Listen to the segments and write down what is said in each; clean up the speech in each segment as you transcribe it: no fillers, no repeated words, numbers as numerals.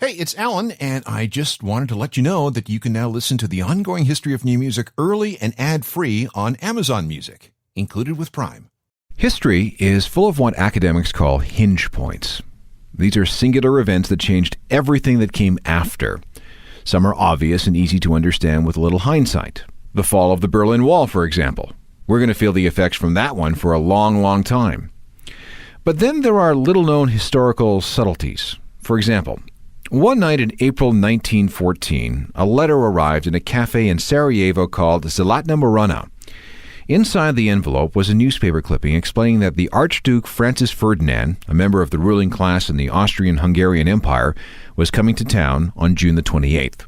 Hey, it's Alan, and I just wanted to let you know that you can now listen to the ongoing history of new music early and ad-free on Amazon Music, included with Prime. History is full of what academics call hinge points. These are singular events that changed everything that came after. Some are obvious and easy to understand with a little hindsight. The fall of the Berlin Wall, for example. We're going to feel the effects from that one for a long, long time. But then there are little-known historical subtleties. For example, one night in April 1914, a letter arrived in a cafe in Sarajevo called Zlatna Morana. Inside the envelope was a newspaper clipping explaining that the Archduke Francis Ferdinand, a member of the ruling class in the Austrian-Hungarian Empire, was coming to town on June the 28th.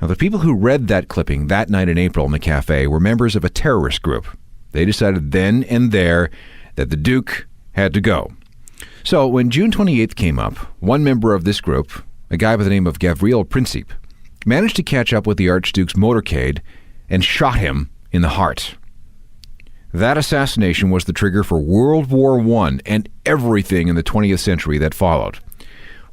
Now, the people who read that clipping that night in April in the cafe were members of a terrorist group. They decided then and there that the Duke had to go. So when June 28th came up, one member of this group, a guy by the name of Gavril Princip, managed to catch up with the Archduke's motorcade and shot him in the heart. That assassination was the trigger for World War I and everything in the 20th century that followed.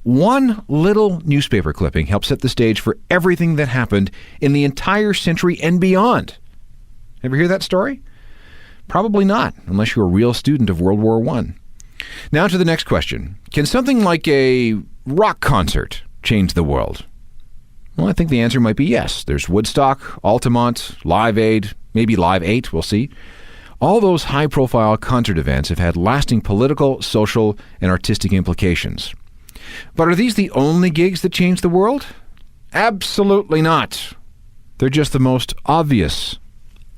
One little newspaper clipping helped set the stage for everything that happened in the entire century and beyond. Ever hear that story? Probably not, unless you're a real student of World War I. Now to the next question. Can something like a rock concert change the world? Well, I think the answer might be yes. There's Woodstock, Altamont, Live Aid, maybe Live 8, we'll see. All those high-profile concert events have had lasting political, social, and artistic implications. But are these the only gigs that change the world? Absolutely not. They're just the most obvious,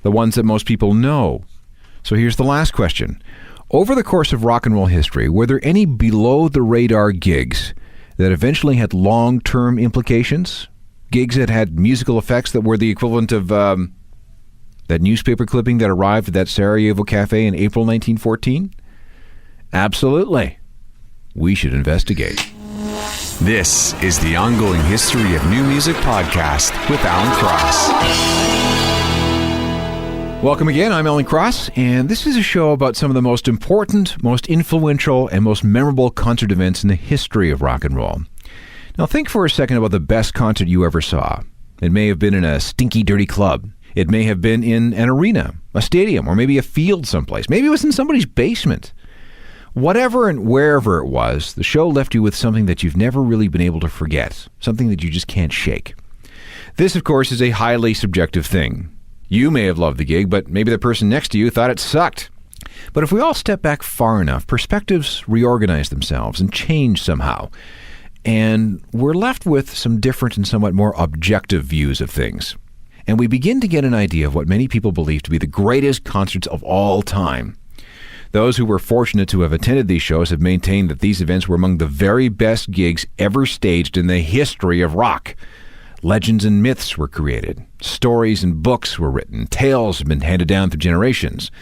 the ones that most people know. So here's the last question. Over the course of rock and roll history, were there any below-the-radar gigs that eventually had long-term implications? Gigs that had musical effects that were the equivalent of that newspaper clipping that arrived at that Sarajevo cafe in April 1914? Absolutely. We should investigate. This is the Ongoing History of New Music podcast with Alan Cross. Welcome again. I'm Alan Cross, and this is a show about some of the most important, most influential, and most memorable concert events in the history of rock and roll. Now think for a second about the best concert you ever saw. It may have been in a stinky, dirty club. It may have been in an arena, a stadium, or maybe a field someplace. Maybe it was in somebody's basement. Whatever and wherever it was, the show left you with something that you've never really been able to forget, something that you just can't shake. This, of course, is a highly subjective thing. You may have loved the gig, but maybe the person next to you thought it sucked. But if we all step back far enough, perspectives reorganize themselves and change somehow. And we're left with some different and somewhat more objective views of things. And we begin to get an idea of what many people believe to be the greatest concerts of all time. Those who were fortunate to have attended these shows have maintained that these events were among the very best gigs ever staged in the history of rock. Legends and myths were created. Stories and books were written. Tales have been handed down through generations.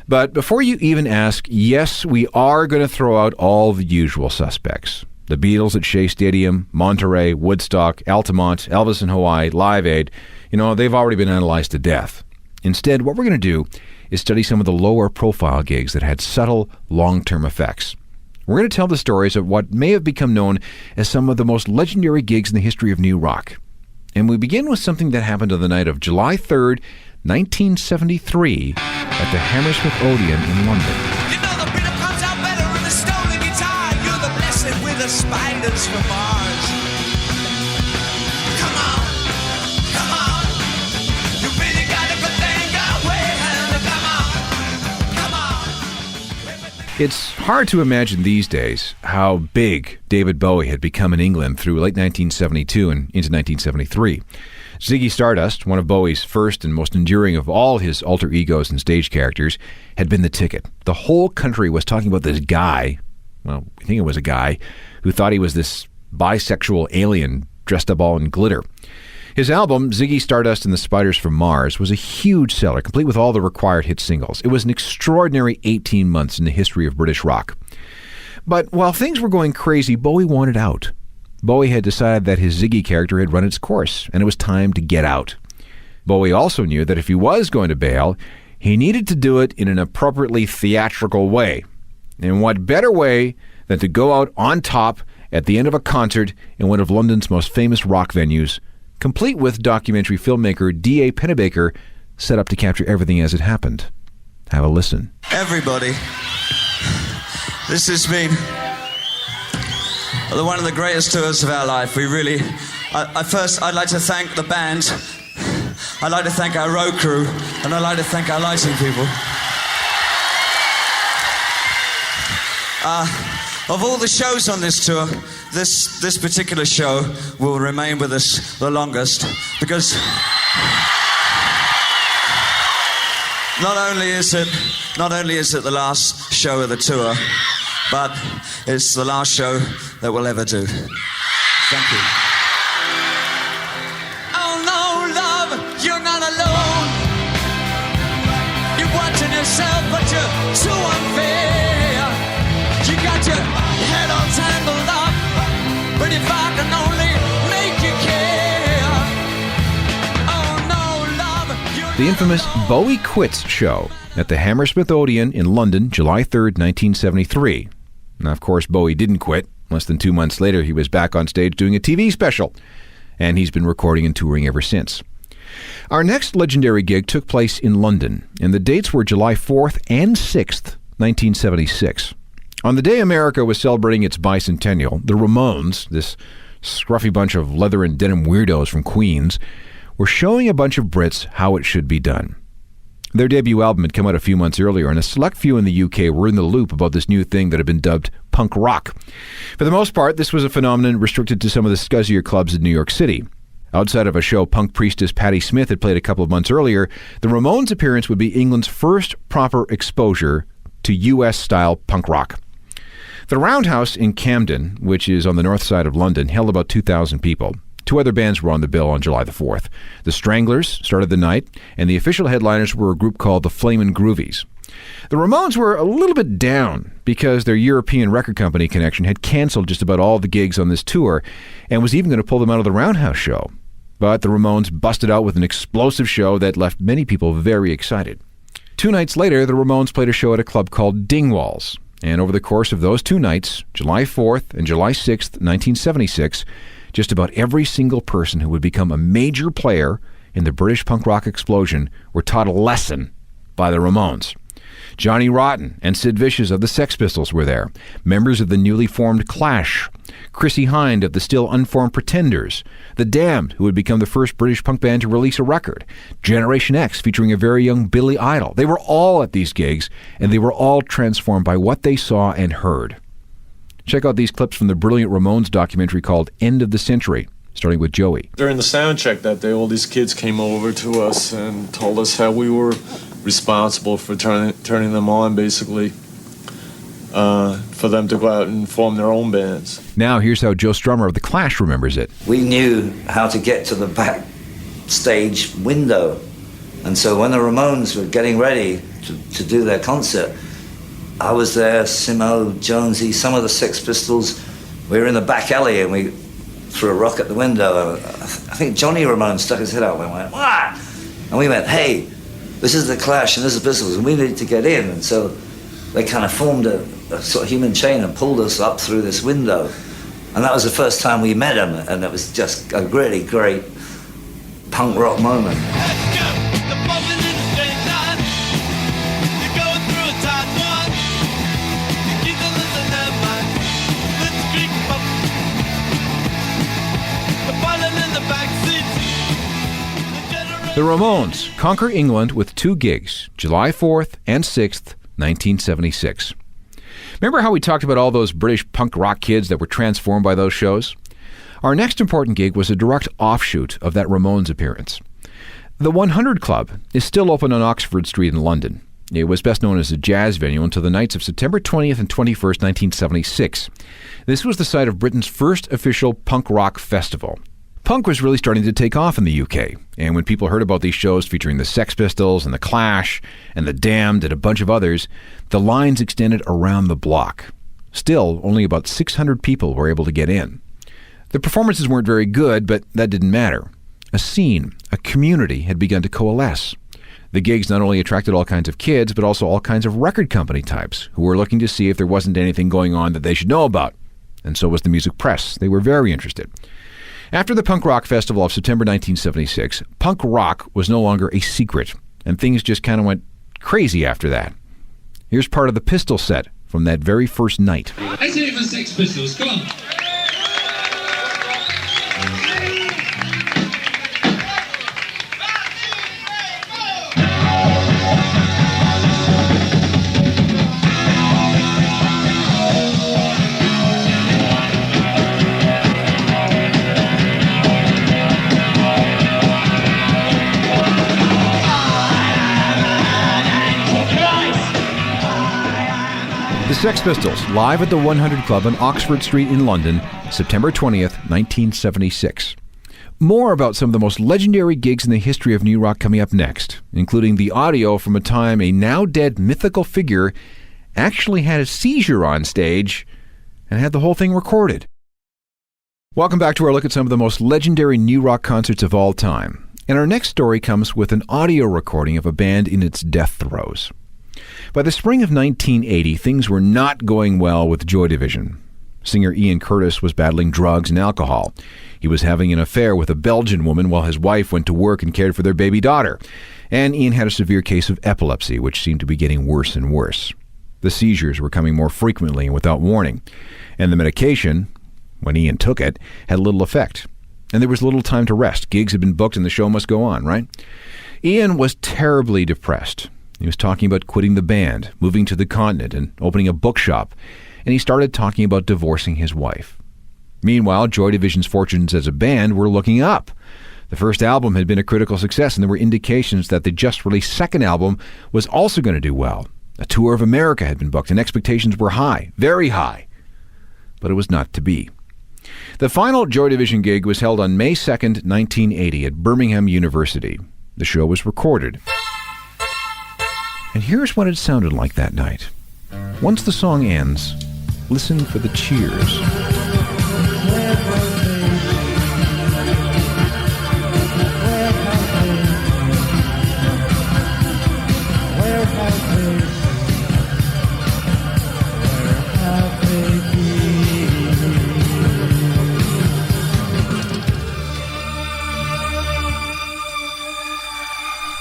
But before you even ask, yes, we are going to throw out all the usual suspects. The Beatles at Shea Stadium, Monterey, Woodstock, Altamont, Elvis in Hawaii, Live Aid, they've already been analyzed to death. Instead, what we're going to do is study some of the lower profile gigs that had subtle long-term effects. We're going to tell the stories of what may have become known as some of the most legendary gigs in the history of new rock. And we begin with something that happened on the night of July 3rd, 1973 at the Hammersmith Odeon in London. You know the rhythm comes out better in the stolen guitar. You're the blessed with the spiders from Mars. Come on, come on. You really got it, but then go away. Come on. It's hard to imagine these days how big David Bowie had become in England through late 1972 and into 1973. Ziggy Stardust, one of Bowie's first and most enduring of all his alter egos and stage characters, had been the ticket. The whole country was talking about this guy, well, we think it was a guy, who thought he was this bisexual alien dressed up all in glitter. His album, Ziggy Stardust and the Spiders from Mars, was a huge seller, complete with all the required hit singles. It was an extraordinary 18 months in the history of British rock. But while things were going crazy, Bowie wanted out. Bowie had decided that his Ziggy character had run its course, and it was time to get out. Bowie also knew that if he was going to bail, he needed to do it in an appropriately theatrical way. And what better way than to go out on top at the end of a concert in one of London's most famous rock venues, complete with documentary filmmaker D.A. Pennebaker set up to capture everything as it happened. Have a listen. Everybody, this has been one of the greatest tours of our life. We really... I'd like to thank the band. I'd like to thank our road crew, and I'd like to thank our lighting people. Of all the shows on this tour, this particular show will remain with us the longest, because not only is it the last show of the tour, but it's the last show that we'll ever do. Thank you. Oh no, love, you're not alone. You're watching yourself, but you're too unfair. You got your head all tangled up, but if I can only make you care. Oh no, love, you're The infamous Bowie Quits show at the Hammersmith Odeon in London, July 3rd, 1973. Now, of course, Bowie didn't quit. Less than 2 months later, he was back on stage doing a TV special, and he's been recording and touring ever since. Our next legendary gig took place in London, and the dates were July 4th and 6th, 1976. On the day America was celebrating its bicentennial, the Ramones, this scruffy bunch of leather and denim weirdos from Queens, were showing a bunch of Brits how it should be done. Their debut album had come out a few months earlier, and a select few in the UK were in the loop about this new thing that had been dubbed punk rock. For the most part, this was a phenomenon restricted to some of the scuzzier clubs in New York City. Outside of a show punk priestess Patti Smith had played a couple of months earlier, the Ramones' appearance would be England's first proper exposure to US-style punk rock. The Roundhouse in Camden, which is on the north side of London, held about 2,000 people. Two other bands were on the bill on July the 4th. The Stranglers started the night, and the official headliners were a group called the Flamin' Groovies. The Ramones were a little bit down because their European record company connection had canceled just about all the gigs on this tour and was even going to pull them out of the Roundhouse show. But the Ramones busted out with an explosive show that left many people very excited. 2 nights later, the Ramones played a show at a club called Dingwalls. And over the course of those 2 nights, July 4th and July 6th, 1976, just about every single person who would become a major player in the British punk rock explosion were taught a lesson by the Ramones. Johnny Rotten and Sid Vicious of the Sex Pistols were there, members of the newly formed Clash, Chrissie Hynde of the still unformed Pretenders, The Damned, who would become the first British punk band to release a record, Generation X featuring a very young Billy Idol. They were all at these gigs, and they were all transformed by what they saw and heard. Check out these clips from the brilliant Ramones documentary called End of the Century, starting with Joey. During the sound check that day, all these kids came over to us and told us how we were responsible for turning them on, basically, for them to go out and form their own bands. Now here's how Joe Strummer of The Clash remembers it. We knew how to get to the backstage window, and so when the Ramones were getting ready to do their concert, I was there, Simo, Jonesy, some of the Sex Pistols. We were in the back alley and we threw a rock at the window. I think Johnny Ramone stuck his head out and went, "Wah!" And we went, "Hey, this is the Clash and this is the Pistols and we need to get in." And so they kind of formed a sort of human chain and pulled us up through this window. And that was the first time we met them, and it was just a really great punk rock moment. The Ramones conquer England with 2 gigs, July 4th and 6th, 1976. Remember how we talked about all those British punk rock kids that were transformed by those shows? Our next important gig was a direct offshoot of that Ramones appearance. The 100 Club is still open on Oxford Street in London. It was best known as a jazz venue until the nights of September 20th and 21st, 1976. This was the site of Britain's first official punk rock festival. Punk was really starting to take off in the UK, and when people heard about these shows featuring the Sex Pistols and the Clash and the Damned and a bunch of others, the lines extended around the block. Still, only about 600 people were able to get in. The performances weren't very good, but that didn't matter. A scene, a community had begun to coalesce. The gigs not only attracted all kinds of kids, but also all kinds of record company types who were looking to see if there wasn't anything going on that they should know about. and so was the music press. They were very interested. After the punk rock festival of September 1976, punk rock was no longer a secret, and things just kind of went crazy after that. Here's part of the Pistol set from that very first night. Let's hear it for Sex Pistols, come on. The Sex Pistols, live at the 100 Club on Oxford Street in London, September 20th, 1976. More about some of the most legendary gigs in the history of new rock coming up next, including the audio from a time a now-dead mythical figure actually had a seizure on stage and had the whole thing recorded. Welcome back to our look at some of the most legendary new rock concerts of all time. And our next story comes with an audio recording of a band in its death throes. By the spring of 1980, things were not going well with Joy Division. Singer Ian Curtis was battling drugs and alcohol. He was having an affair with a Belgian woman while his wife went to work and cared for their baby daughter. And Ian had a severe case of epilepsy, which seemed to be getting worse and worse. The seizures were coming more frequently and without warning. And the medication, when Ian took it, had little effect. And there was little time to rest. Gigs had been booked and the show must go on, right? Ian was terribly depressed. He was talking about quitting the band, moving to the continent, and opening a bookshop. And he started talking about divorcing his wife. Meanwhile, Joy Division's fortunes as a band were looking up. The first album had been a critical success, and there were indications that the just-released second album was also going to do well. A tour of America had been booked, and expectations were high, very high. But it was not to be. The final Joy Division gig was held on May 2nd, 1980 at Birmingham University. The show was recorded. And here's what it sounded like that night. Once the song ends, listen for the cheers.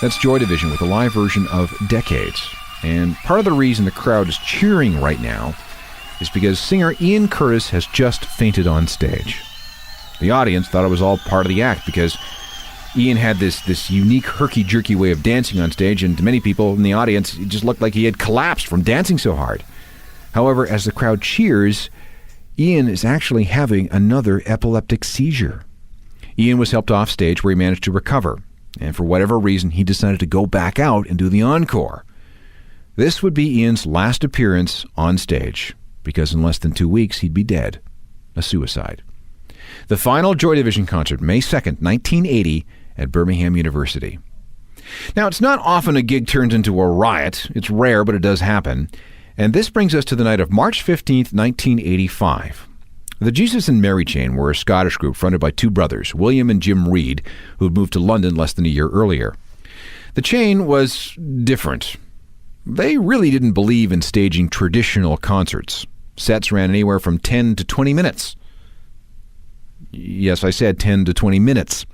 That's Joy Division with a live version of Decades. And part of the reason the crowd is cheering right now is because singer Ian Curtis has just fainted on stage. The audience thought it was all part of the act because Ian had this unique herky-jerky way of dancing on stage, and to many people in the audience, it just looked like he had collapsed from dancing so hard. However, as the crowd cheers, Ian is actually having another epileptic seizure. Ian was helped off stage where he managed to recover. And for whatever reason, he decided to go back out and do the encore. This would be Ian's last appearance on stage, because in less than 2 weeks, he'd be dead. A suicide. The final Joy Division concert, May 2nd, 1980, at Birmingham University. Now, it's not often a gig turns into a riot. It's rare, but it does happen. And this brings us to the night of March 15th, 1985. The Jesus and Mary Chain were a Scottish group fronted by two brothers, William and Jim Reid, who had moved to London less than a year earlier. The Chain was different. They really didn't believe in staging traditional concerts. Sets ran anywhere from 10 to 20 minutes. Yes, I said 10 to 20 minutes.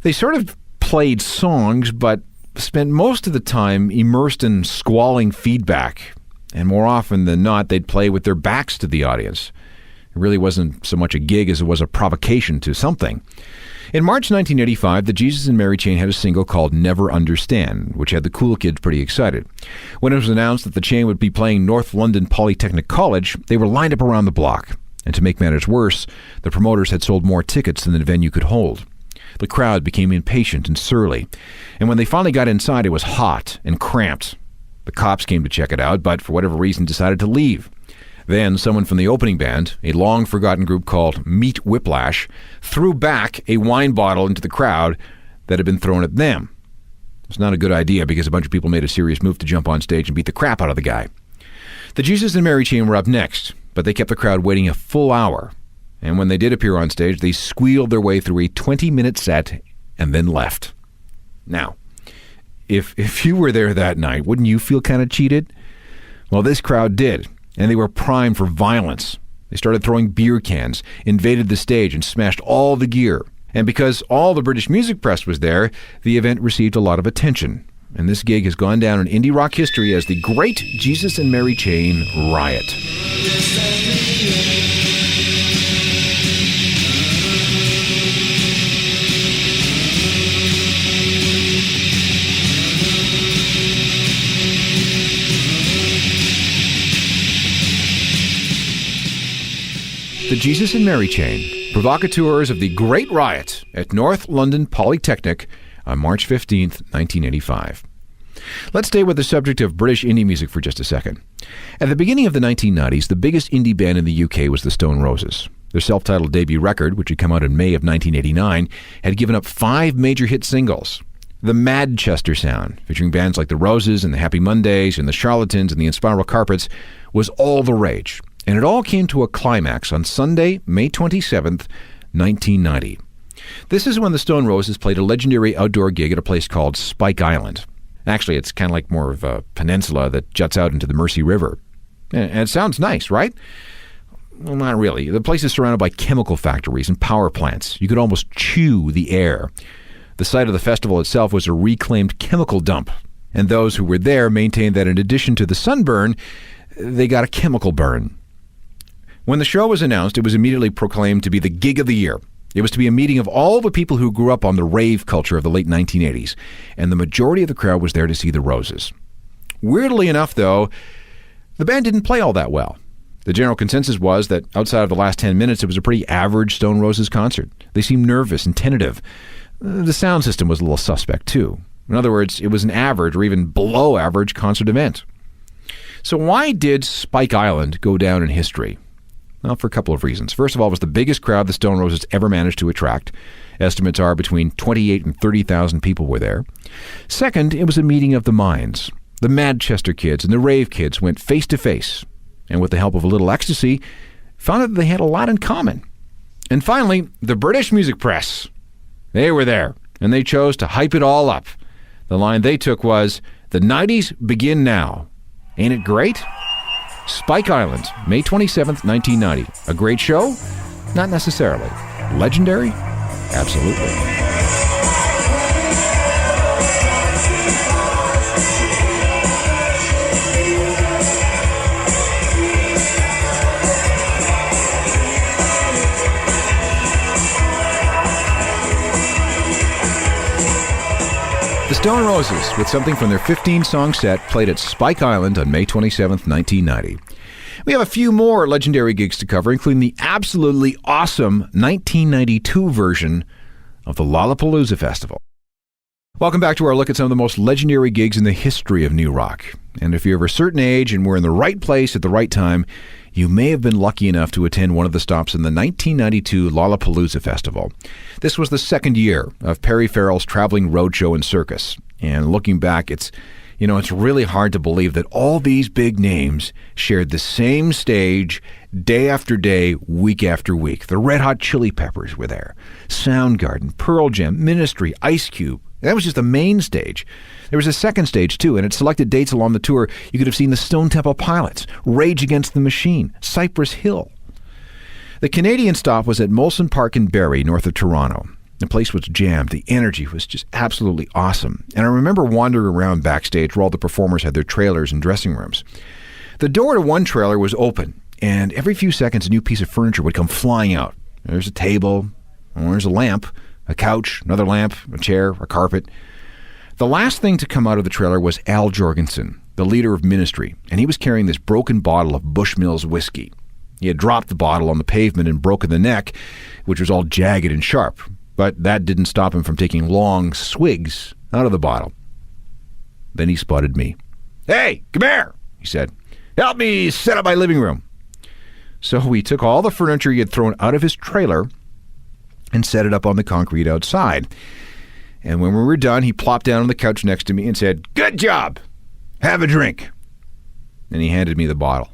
They sort of played songs, but spent most of the time immersed in squalling feedback. And more often than not, they'd play with their backs to the audience. It really wasn't so much a gig as it was a provocation to something. In March 1985, the Jesus and Mary Chain had a single called Never Understand, which had the cool kids pretty excited. When it was announced that the Chain would be playing North London Polytechnic College, they were lined up around the block. And to make matters worse, the promoters had sold more tickets than the venue could hold. The crowd became impatient and surly. And when they finally got inside, it was hot and cramped. The cops came to check it out, but for whatever reason decided to leave. Then someone from the opening band, a long-forgotten group called Meat Whiplash, threw back a wine bottle into the crowd that had been thrown at them. It's not a good idea because a bunch of people made a serious move to jump on stage and beat the crap out of the guy. The Jesus and Mary Chain were up next, but they kept the crowd waiting a full hour. And when they did appear on stage, they squealed their way through a 20-minute set and then left. Now, if you were there that night, wouldn't you feel kind of cheated? Well, this crowd did. And they were primed for violence. They started throwing beer cans, invaded the stage, and smashed all the gear. And because all the British music press was there, the event received a lot of attention. And this gig has gone down in indie rock history as the Great Jesus and Mary Chain Riot. The Jesus and Mary Chain, provocateurs of the Great Riot at North London Polytechnic on March 15th, 1985. Let's stay with the subject of British indie music for just a second. At the beginning of the 1990s, the biggest indie band in the UK was the Stone Roses. Their self-titled debut record, which had come out in May of 1989, had given up 5 major hit singles. The Manchester sound, featuring bands like the Roses and the Happy Mondays and the Charlatans and the Inspiral Carpets, was all the rage. And it all came to a climax on Sunday, May 27th, 1990. This is when the Stone Roses played a legendary outdoor gig at a place called Spike Island. Actually, it's kind of like more of a peninsula that juts out into the Mersey River. And it sounds nice, right? Well, not really. The place is surrounded by chemical factories and power plants. You could almost chew the air. The site of the festival itself was a reclaimed chemical dump. And those who were there maintained that in addition to the sunburn, they got a chemical burn. When the show was announced, it was immediately proclaimed to be the gig of the year. It was to be a meeting of all the people who grew up on the rave culture of the late 1980s, and the majority of the crowd was there to see the Roses. Weirdly enough, though, the band didn't play all that well. The general consensus was that outside of the last 10 minutes, it was a pretty average Stone Roses concert. They seemed nervous and tentative. The sound system was a little suspect, too. In other words, it was an average or even below average concert event. So why did Spike Island go down in history? Well, for a couple of reasons. First of all, it was the biggest crowd the Stone Roses ever managed to attract. Estimates are between 28 and 30,000 people were there. Second, it was a meeting of the minds. The Manchester kids and the rave kids went face to face, and with the help of a little ecstasy, found out that they had a lot in common. And finally, the British music press. They were there, and they chose to hype it all up. The line they took was, "The 90s begin now." Ain't it great? Spike Island, May 27th, 1990. A great show? Not necessarily. Legendary? Absolutely. The Stone Roses, with something from their 15-song set, played at Spike Island on May 27th, 1990. We have a few more legendary gigs to cover, including the absolutely awesome 1992 version of the Lollapalooza Festival. Welcome back to our look at some of the most legendary gigs in the history of new rock. And if you're of a certain age and were in the right place at the right time, you may have been lucky enough to attend one of the stops in the 1992 Lollapalooza Festival. This was the second year of Perry Farrell's traveling roadshow and circus. And looking back, it's really hard to believe that all these big names shared the same stage day after day, week after week. The Red Hot Chili Peppers were there. Soundgarden, Pearl Jam, Ministry, Ice Cube. That was just the main stage. There was a second stage, too, and at selected dates along the tour, you could have seen the Stone Temple Pilots, Rage Against the Machine, Cypress Hill. The Canadian stop was at Molson Park in Barrie, north of Toronto. The place was jammed. The energy was just absolutely awesome. And I remember wandering around backstage where all the performers had their trailers and dressing rooms. The door to one trailer was open, and every few seconds a new piece of furniture would come flying out. There's a table, there's a lamp, a couch, another lamp, a chair, a carpet. The last thing to come out of the trailer was Al Jorgensen, the leader of Ministry, and he was carrying this broken bottle of Bushmills whiskey. He had dropped the bottle on the pavement and broken the neck, which was all jagged and sharp, but that didn't stop him from taking long swigs out of the bottle. Then he spotted me. "Hey, come here," he said. "Help me set up my living room." So we took all the furniture he had thrown out of his trailer and set it up on the concrete outside. And when we were done, he plopped down on the couch next to me and said, "Good job. Have a drink." And he handed me the bottle.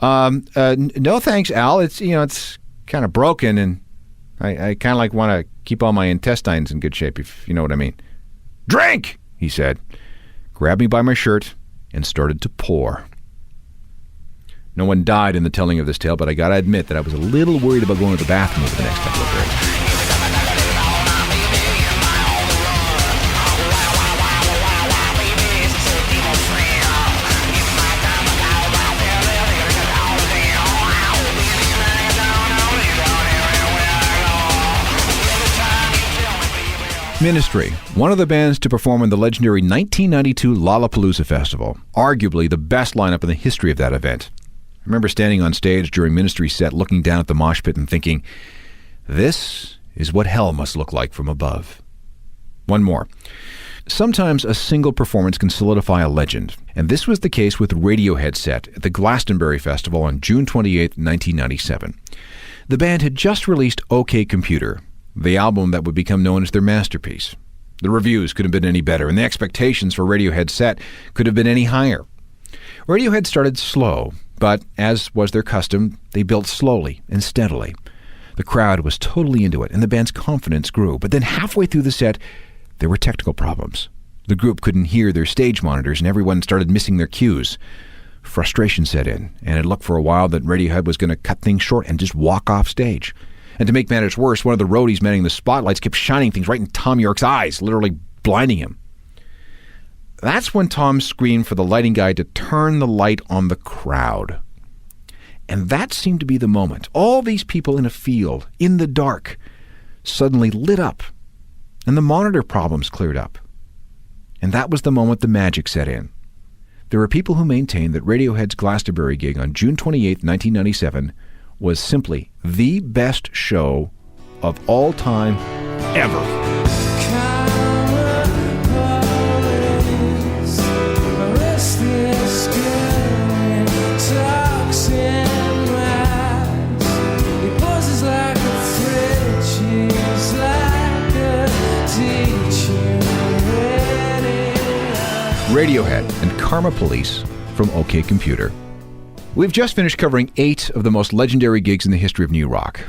No thanks, Al. It's kind of broken, and I kind of want to keep all my intestines in good shape, if you know what I mean. "Drink," he said, grabbed me by my shirt, and started to pour. No one died in the telling of this tale, but I gotta admit that I was a little worried about going to the bathroom over the next couple of days. Ministry, one of the bands to perform in the legendary 1992 Lollapalooza Festival, arguably the best lineup in the history of that event. I remember standing on stage during Ministry's set, looking down at the mosh pit and thinking, this is what hell must look like from above. One more. Sometimes a single performance can solidify a legend, and this was the case with Radiohead's set at the Glastonbury Festival on June 28, 1997. The band had just released OK Computer, the album that would become known as their masterpiece. The reviews couldn't have been any better, and the expectations for Radiohead's set could have been any higher. Radiohead started slow, but as was their custom, they built slowly and steadily. The crowd was totally into it, and the band's confidence grew. But then halfway through the set, there were technical problems. The group couldn't hear their stage monitors, and everyone started missing their cues. Frustration set in, and it looked for a while that Radiohead was going to cut things short and just walk off stage. And to make matters worse, one of the roadies manning the spotlights kept shining things right in Tom York's eyes, literally blinding him. That's when Tom screamed for the lighting guy to turn the light on the crowd. And that seemed to be the moment. All these people in a field, in the dark, suddenly lit up, and the monitor problems cleared up. And that was the moment the magic set in. There are people who maintain that Radiohead's Glastonbury gig on June 28, 1997, was simply the best show of all time ever. Radiohead and Karma Police from OK Computer. We've just finished covering 8 of the most legendary gigs in the history of new rock.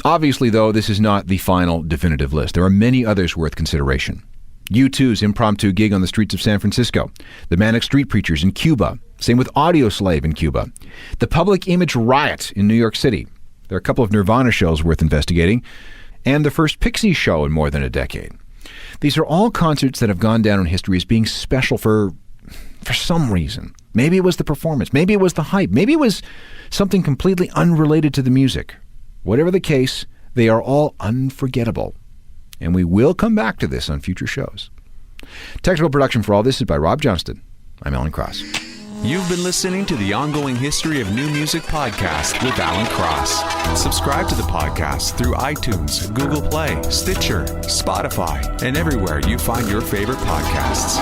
Obviously, though, this is not the final definitive list. There are many others worth consideration. U2's impromptu gig on the streets of San Francisco, the Manic Street Preachers in Cuba, same with Audioslave in Cuba, the Public Image Riot in New York City. There are a couple of Nirvana shows worth investigating, and the first Pixies show in more than a decade. These are all concerts that have gone down in history as being special for some reason. Maybe it was the performance. Maybe it was the hype. Maybe it was something completely unrelated to the music. Whatever the case, they are all unforgettable. And we will come back to this on future shows. Technical production for all this is by Rob Johnston. I'm Alan Cross. You've been listening to the Ongoing History of New Music podcast with Alan Cross. Subscribe to the podcast through iTunes, Google Play, Stitcher, Spotify, and everywhere you find your favorite podcasts.